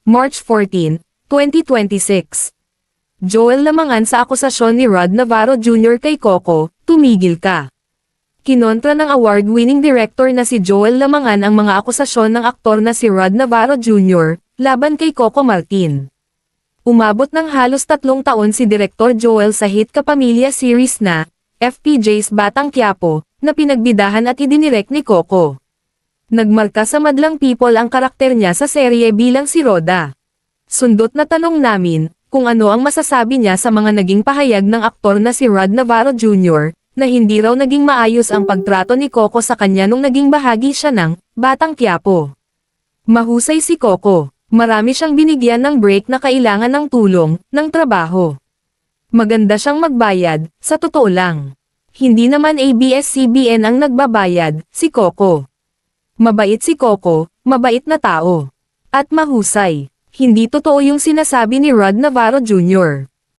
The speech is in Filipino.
March 14, 2026. Joel lamangan sa akusasyon ni Rod Navarro Jr. kay Coco, tumigil ka. Kinontra ng award-winning director na si Joel Lamangan ang mga akusasyon ng aktor na si Rod Navarro Jr. laban kay Coco Martin. Umabot ng halos 3 taon si Direktor Joel sa hit kapamilya series na FPJ's Batang Quiapo, na pinagbidahan at idinirect ni Coco. Nagmarka sa madlang people ang karakter niya sa serye bilang si Roda. Sundot na tanong namin, kung ano ang masasabi niya sa mga naging pahayag ng aktor na si Rod Navarro Jr., na hindi raw naging maayos ang pagtrato ni Coco sa kanya nung naging bahagi siya ng Batang Quiapo. Mahusay si Coco, marami siyang binigyan ng break na kailangan ng tulong, ng trabaho. Maganda siyang magbayad, sa totoo lang. Hindi naman ABS-CBN ang nagbabayad, si Coco. Mabait si Coco, mabait na tao. At mahusay. Hindi totoo yung sinasabi ni Rod Navarro Jr.